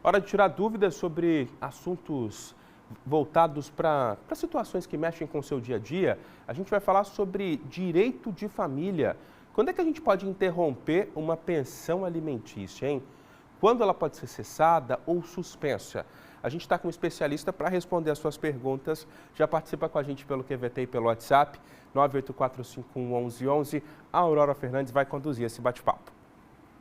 Hora de tirar dúvidas sobre assuntos voltados para situações que mexem com o seu dia a dia. A gente vai falar sobre direito de família. Quando é que a gente pode interromper uma pensão alimentícia, hein? Quando ela pode ser cessada ou suspensa? A gente está com um especialista para responder as suas perguntas. Já participa com a gente pelo QVT e pelo WhatsApp, 984511111. A Aurora Fernandes vai conduzir esse bate-papo.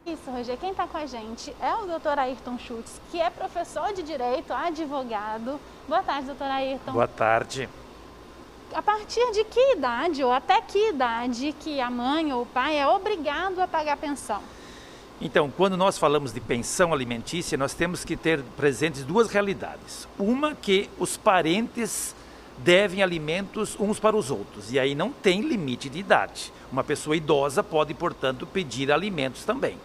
Isso, Roger. Quem está com a gente é o Dr. Ayrton Schultz, que é professor de Direito, advogado. Boa tarde, Dr. Ayrton. Boa tarde. A partir de que idade ou até que idade que a mãe ou o pai é obrigado a pagar pensão? Então, quando nós falamos de pensão alimentícia, nós temos que ter presentes duas realidades. Uma, que os parentes devem alimentos uns para os outros, e aí não tem limite de idade. Uma pessoa idosa pode, portanto, pedir alimentos também,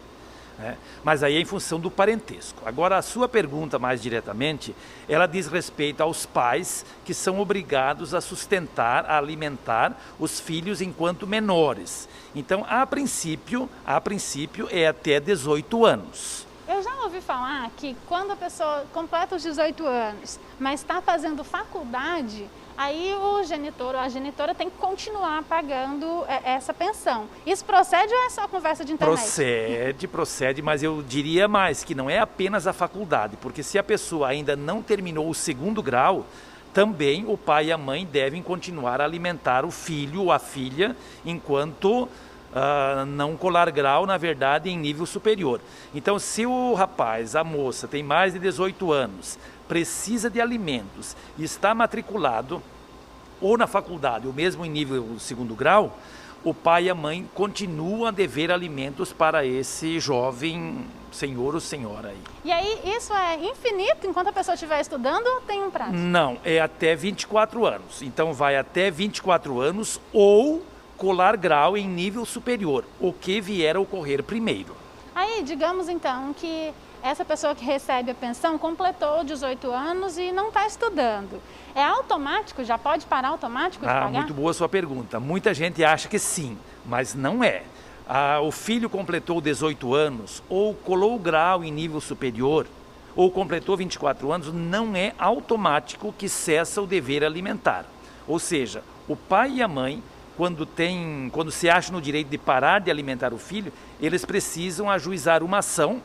né? Mas aí é em função do parentesco. Agora, a sua pergunta mais diretamente, ela diz respeito aos pais que são obrigados a sustentar, a alimentar os filhos enquanto menores. Então, a princípio é até 18 anos. Eu já ouvi falar que quando a pessoa completa os 18 anos, mas está fazendo faculdade, aí o genitor ou a genitora tem que continuar pagando essa pensão. Isso procede ou é só conversa de internet? Procede, mas eu diria mais, que não é apenas a faculdade, porque se a pessoa ainda não terminou o segundo grau, também o pai e a mãe devem continuar a alimentar o filho ou a filha enquanto não colar grau, na verdade, em nível superior. Então, se o rapaz, a moça, tem mais de 18 anos, precisa de alimentos e está matriculado ou na faculdade ou mesmo em nível segundo grau, o pai e a mãe continuam a dever alimentos para esse jovem senhor ou senhora aí. E aí, isso é infinito enquanto a pessoa estiver estudando ou tem um prazo? Não, é até 24 anos. Então, vai até 24 anos ou colar grau em nível superior, o que vier a ocorrer primeiro. Aí, digamos então que essa pessoa que recebe a pensão completou 18 anos e não está estudando. É automático? Já pode parar automático de pagar? Muito boa a sua pergunta. Muita gente acha que sim, mas não é. O filho completou 18 anos ou colou o grau em nível superior ou completou 24 anos, não é automático que cessa o dever alimentar. Ou seja, o pai e a mãe, quando se acham no direito de parar de alimentar o filho, eles precisam ajuizar uma ação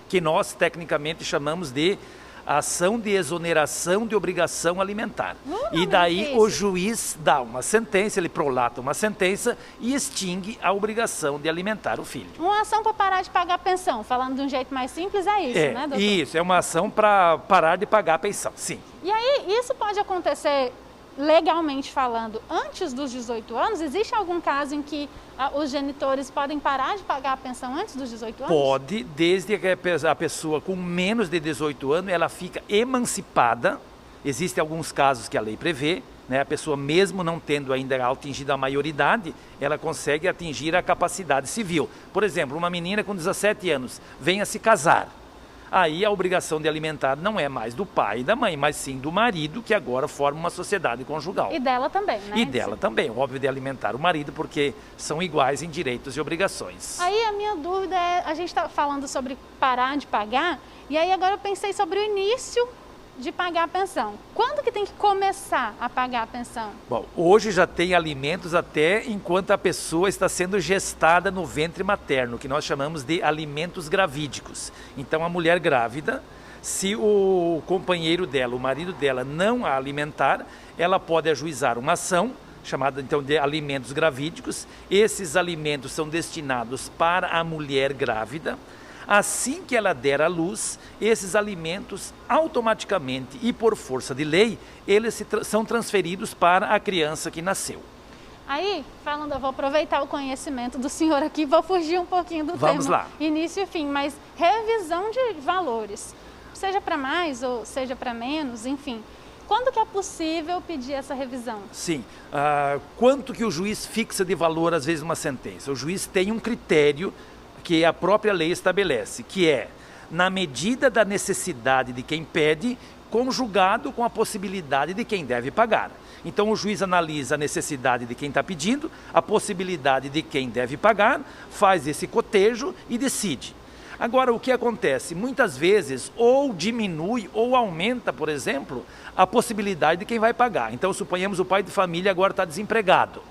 que nós tecnicamente chamamos de ação de exoneração de obrigação alimentar. E daí o juiz dá uma sentença, ele prolata uma sentença e extingue a obrigação de alimentar o filho. Uma ação para parar de pagar a pensão, falando de um jeito mais simples, é isso, né, doutor? Isso, é uma ação para parar de pagar a pensão, sim. E aí, isso pode acontecer legalmente falando, antes dos 18 anos? Existe algum caso em que os genitores podem parar de pagar a pensão antes dos 18 anos? Pode, desde que a pessoa com menos de 18 anos, ela fica emancipada. Existem alguns casos que a lei prevê, né? A pessoa mesmo não tendo ainda atingido a maioridade, ela consegue atingir a capacidade civil. Por exemplo, uma menina com 17 anos vem a se casar. Aí a obrigação de alimentar não é mais do pai e da mãe, mas sim do marido, que agora forma uma sociedade conjugal. E dela também, né? E dela também, óbvio, de alimentar o marido, porque são iguais em direitos e obrigações. Aí a minha dúvida é, a gente está falando sobre parar de pagar, e aí agora eu pensei sobre o início de pagar a pensão. Quando que tem que começar a pagar a pensão? Bom, hoje já tem alimentos até enquanto a pessoa está sendo gestada no ventre materno, que nós chamamos de alimentos gravídicos. Então, a mulher grávida, se o companheiro dela, o marido dela, não a alimentar, ela pode ajuizar uma ação, chamada então de alimentos gravídicos. Esses alimentos são destinados para a mulher grávida. Assim que ela der à luz, esses alimentos automaticamente e por força de lei, eles são transferidos para a criança que nasceu. Aí, eu vou aproveitar o conhecimento do senhor aqui, vou fugir um pouquinho do tema. Vamos lá. Início e fim, mas revisão de valores, seja para mais ou seja para menos, enfim. Quando que é possível pedir essa revisão? Sim. Quanto que o juiz fixa de valor, às vezes, uma sentença? O juiz tem um critério que a própria lei estabelece, que é, na medida da necessidade de quem pede, conjugado com a possibilidade de quem deve pagar. Então o juiz analisa a necessidade de quem está pedindo, a possibilidade de quem deve pagar, faz esse cotejo e decide. Agora, o que acontece? Muitas vezes, ou diminui ou aumenta, por exemplo, a possibilidade de quem vai pagar. Então, suponhamos o pai de família agora está desempregado.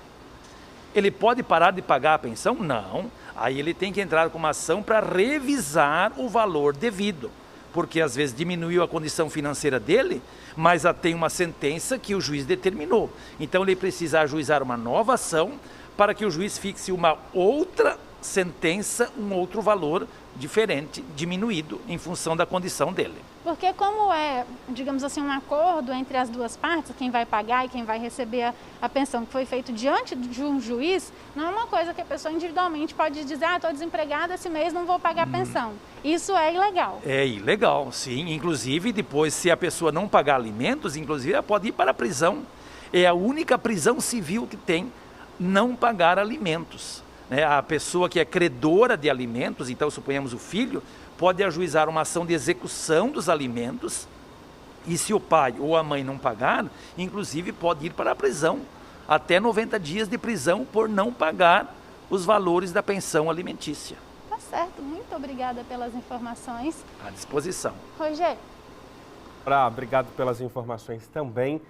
Ele pode parar de pagar a pensão? Não. Aí ele tem que entrar com uma ação para revisar o valor devido. Porque às vezes diminuiu a condição financeira dele, mas tem uma sentença que o juiz determinou. Então ele precisa ajuizar uma nova ação para que o juiz fixe uma outra sentença, um outro valor diferente, diminuído em função da condição dele. Porque como é, digamos assim, um acordo entre as duas partes, quem vai pagar e quem vai receber a pensão que foi feito diante de um juiz, não é uma coisa que a pessoa individualmente pode dizer, estou desempregada esse mês, não vou pagar a pensão. Isso é ilegal. É ilegal, sim. Inclusive, depois, se a pessoa não pagar alimentos, inclusive, ela pode ir para a prisão. É a única prisão civil que tem, não pagar alimentos. A pessoa que é credora de alimentos, então suponhamos o filho, pode ajuizar uma ação de execução dos alimentos e se o pai ou a mãe não pagar, inclusive pode ir para a prisão, até 90 dias de prisão por não pagar os valores da pensão alimentícia. Tá certo, muito obrigada pelas informações. À disposição. Rogério. Obrigado pelas informações também.